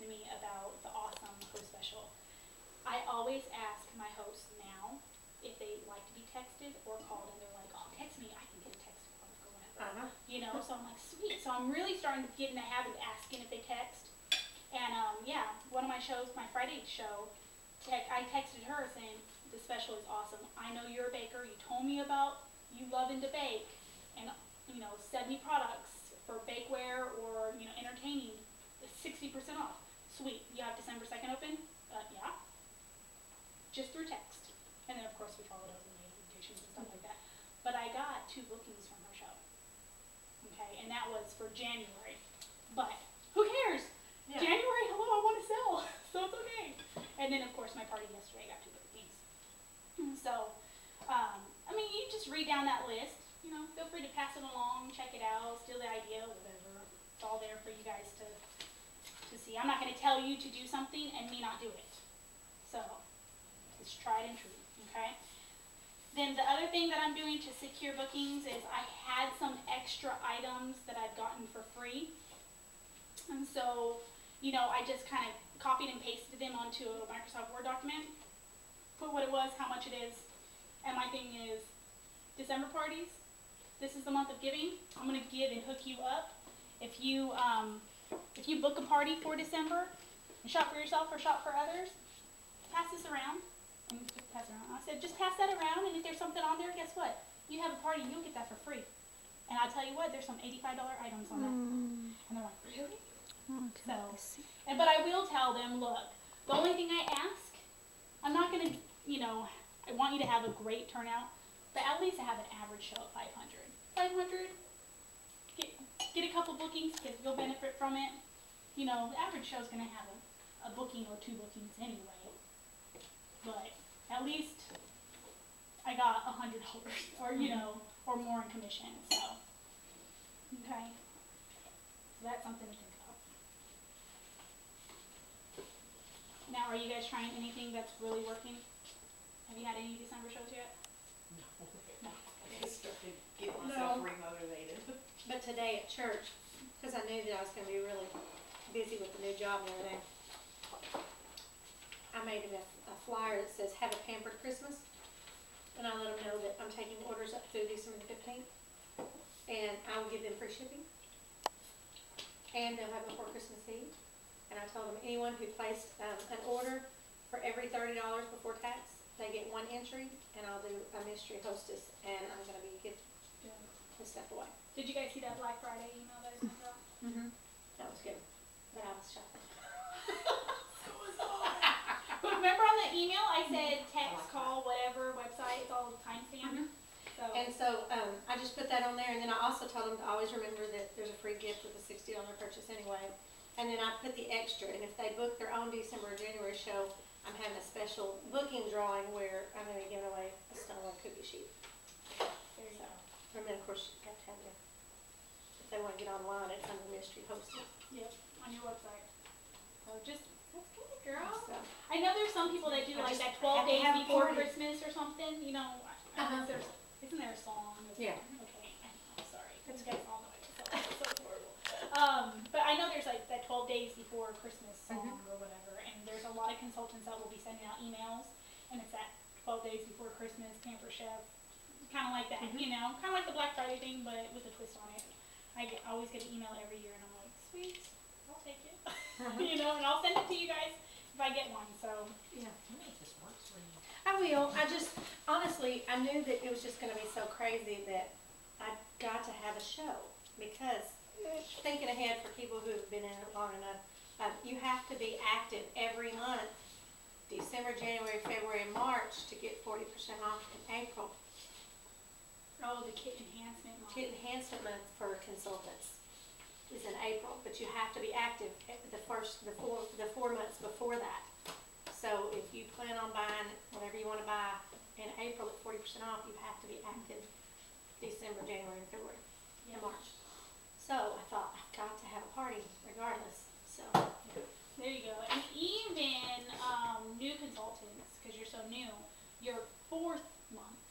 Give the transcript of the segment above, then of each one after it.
texted me about the awesome host special. I always ask my hosts now if they like to be texted or called, and they're like, oh, text me, I can get a text or whatever. You know, so I'm like, sweet. So I'm really starting to get in the habit of asking if they text. And yeah, one of my shows, my Friday show, I texted her saying, the special is awesome. I know you're a baker. You told me about you loving to bake, and 70 products for bakeware or entertaining, 60% off. Sweet. You have December 2nd open? Yeah. Just through text, and then of course we followed up with invitations and stuff like that. But I got 2 bookings from her show. Okay, and that was for January. But who cares? Yeah. January, hello, I want to sell, so it's okay. And then of course my party yesterday got 2 bookings. So, I mean, you just read down that list. Feel free to pass it along, check it out, steal the idea, whatever. It's all there for you guys to see. I'm not going to tell you to do something and me not do it. So, it's tried and true, okay? Then the other thing that I'm doing to secure bookings is I had some extra items that I've gotten for free. And so, I just kind of copied and pasted them onto a Microsoft Word document, put what it was, how much it is, and my thing is December parties. This is the month of giving. I'm going to give and hook you up. If you book a party for December and shop for yourself or shop for others, pass this around. And just pass it around. I said, just pass that around, and if there's something on there, guess what? You have a party, you'll get that for free. And I'll tell you what, there's some $85 items on that. And they're like, really? Okay. So, but I will tell them, look, the only thing I ask, I'm not going to, I want you to have a great turnout, but at least I have an average show of 500. 500, get a couple bookings, because you'll benefit from it. The average show is going to have a booking or 2 bookings anyway. But at least I got $100 or, or more in commission. So, okay. So that's something to think about. Now, are you guys trying anything that's really working? Have you had any December shows yet? No. I started to get myself remotivated. But today at church, because I knew that I was going to be really busy with the new job and everything, I made him a flyer that says, have a pampered Christmas. And I let them know that I'm taking orders up through December the 15th. And I will give them free shipping. And they'll have it before Christmas Eve. And I told them anyone who placed an order for every $30 before tax, they get 1 entry. And I'll do a mystery hostess. And I'm going to be giving this stuff away. Did you guys see that Black Friday email that I sent out? That was good. But I was shocked. So was I. But remember on the email I said text, call, whatever, website, it's all timestamped. And so I just put that on there, and then I also told them to always remember that there's a free gift with a $60 purchase anyway. And then I put the extra, and if they book their own December or January show, I'm having a special booking drawing where I'm going to be giving away a Stonewall cookie sheet. There you go. And then of course you have to have the, if they want to get online, it's under mystery hosting. Yep, on your website. So just, that's good, girl. So, I know there's some people that do like that 12 days before Christmas or something, isn't there a song? Yeah. Okay, I'm sorry. You guys all know it. So horrible. But I know there's like that 12 days before Christmas song or whatever, and there's a lot of consultants that will be sending out emails, and it's that 12 days before Christmas, Pamper Chef, kind of like that, kind of like the Black Friday thing, but with a twist on it. I always get an email every year, and I'm like, sweet, I'll take it. And I'll send it to you guys if I get one. So Yeah, I think this works for you. I will. I just, honestly, I knew that it was just going to be so crazy that I got to have a show, because thinking ahead for people who have been in it long enough, you have to be active every month, December, January, February, and March, to get 40% off in April. oh, the kit enhancement month. Kit enhancement month for consultants is in April, but you have to be active the 4 months before that. So if you plan on buying whatever you want to buy in April at 40% off, you have to be active December, January, and February, and March. So I thought, I've got to have a party regardless. So there you go. And even new consultants, because you're so new, your 4th month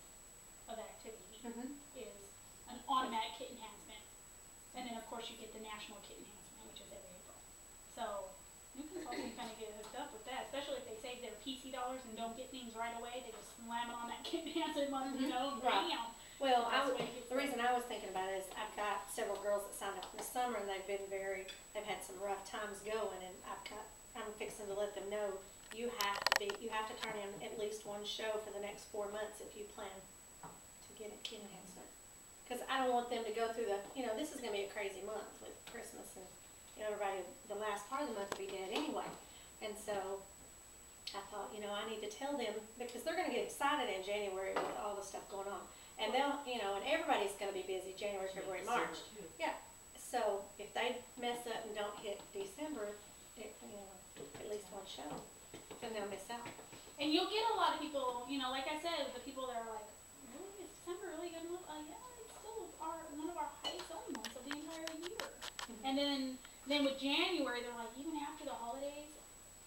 of activity is an automatic kit enhancement. And then of course you get the national kit enhancement, which is every April. So new consultants PC dollars and don't get things right away, they just slam it on that answer button, you know, Right. bam. Well, That's what it gets the reason I was thinking about it is I've got several girls that signed up in the summer and they've had some rough times going, and I'm fixing to let them know you have to turn in at least one show for the next 4 months if you plan to get a kid enhancement. Because I don't want them to go through this is going to be a crazy month with Christmas and everybody, the last part of the month will be dead anyway. And so I thought, I need to tell them, because they're going to get excited in January with all the stuff going on. And they'll, and everybody's going to be busy January, February, March. Yeah. So if they mess up and don't hit December, at least one show, then they'll miss out. And you'll get a lot of people, like I said, the people that are like, really, is December really good month? Yeah, it's still one of our highest selling months of the entire year. Mm-hmm. And then with January, they're like, even after the holidays,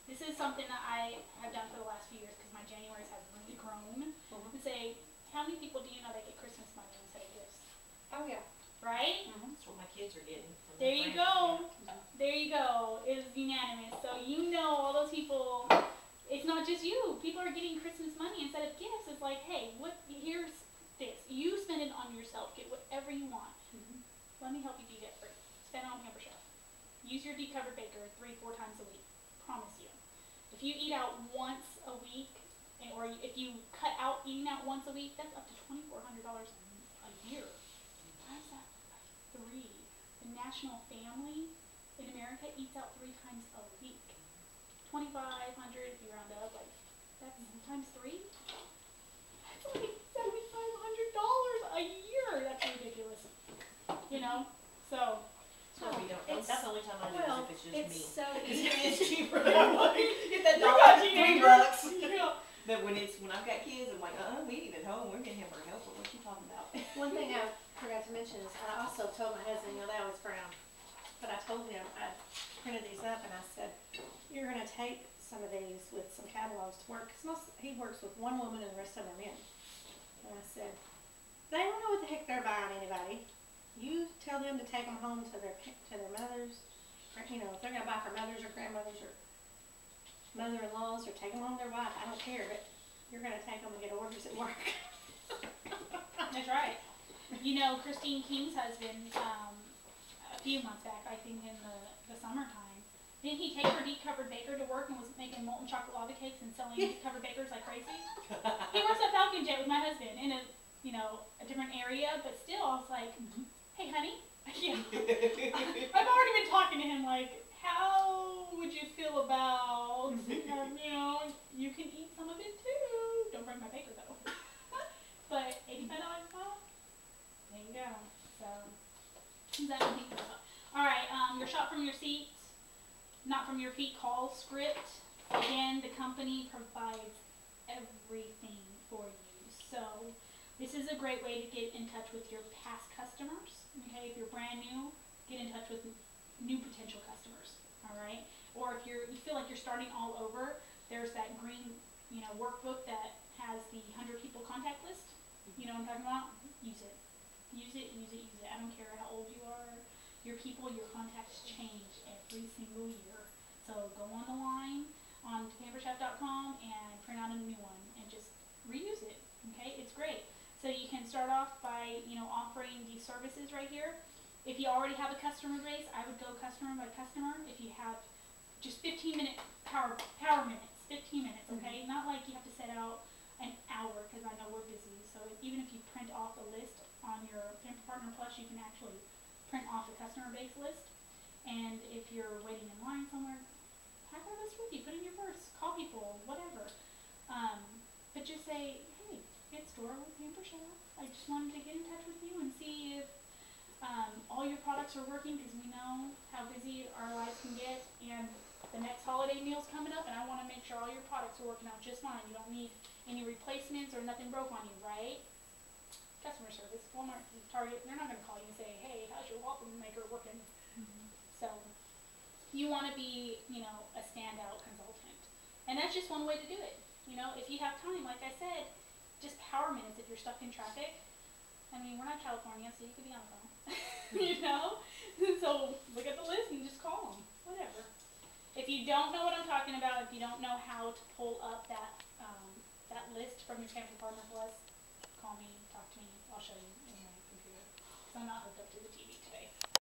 this is something that I have done for the last few years because my Januaries have really grown. Mm-hmm. And say, how many people do you know that get Christmas money instead of gifts? Oh yeah. Right? Mm-hmm. That's what my kids are getting. There you go. There you go. It was unanimous. So all those people, it's not just you. People are getting Christmas money instead of gifts. It's like, hey, here's this. You spend it on yourself. Get whatever you want. Mm-hmm. Let me help you be debt free. Spend it on Pamper Chef. Use your decovered baker 3-4 times a week. Promise you. If you eat out once a week, or if you cut out eating out once a week, that's up to $2,400 a year. Times that by 3. The national family in America eats out 3 times a week. 2,500 if you round up, that's times 3. That's like $7,500 a year. That's ridiculous. So That's the only time I do it if it's just me. It's so It's easy. cheaper. Get that You got $1, teenagers. $3. But when I've got kids, I'm like, we eat at home. We're getting hamburger helper. What you talking about? One thing I forgot to mention is I also told my husband, they always frown, but I told him, I printed these up and I said, you're going to take some of these with some catalogs to work, because he works with one woman and the rest of them are men. And I said, they don't know what the heck they're buying anybody. You tell them to take them home to their mothers, or, if they're going to buy for mothers or grandmothers or mother-in-laws, or take them home to their wife, I don't care, but you're going to take them and get orders at work. that's right. Christine King's husband, a few months back, I think in the summertime, didn't he take her deep-covered baker to work and was making molten chocolate lava cakes and selling deep-covered bakers like crazy? He works at Falcon Jet with my husband in a different area, but still, I was like, hey, honey. Yeah. I've already been talking to him like, how would you feel about, you can eat some of it too. Don't bring my baker though. But $85 off. There you go. So, that I think about. All right, your shop from your seat, not from your feet call script. Again, the company provides everything for you. So, this is a great way to get in touch with your past customers. Okay, if you're brand new, get in touch with new potential customers. All right, or if you feel like you're starting all over, there's that green workbook that has the 100 people contact list. You know what I'm talking about? Use it. Use it, use it, use it. I don't care how old you are. Your people, your contacts change every single year. So go on the line on pamperchef.com and print out a new one and just reuse it. Okay, it's great. So you can start off by offering these services right here. If you already have a customer base, I would go customer by customer. If you have just 15-minute power minutes, 15 minutes, okay? Not like you have to set out an hour, because I know we're busy. So even if you print off a list on your Pamper Partner Plus, you can actually print off a customer base list. And if you're waiting in line somewhere, have our list with you. Put it in your purse. Call people, whatever. But just say, hey, it's Dora with Pamper Chef. I just wanted to get in touch with you and see if all your products are working, because we know how busy our lives can get, and the next holiday meal's coming up, and I want to make sure all your products are working out just fine. You don't need any replacements or nothing broke on you, right? Customer service, Walmart, Target, they're not going to call you and say, hey, how's your waffle maker working? So you want to be, a standout consultant. And that's just one way to do it. If you have time, like I said, just power minutes if you're stuck in traffic. I mean, we're not California, so you could be on the phone. So look at the list and just call them, whatever. If you don't know what I'm talking about, if you don't know how to pull up that list from your pampered partner plus, call me, talk to me, I'll show you.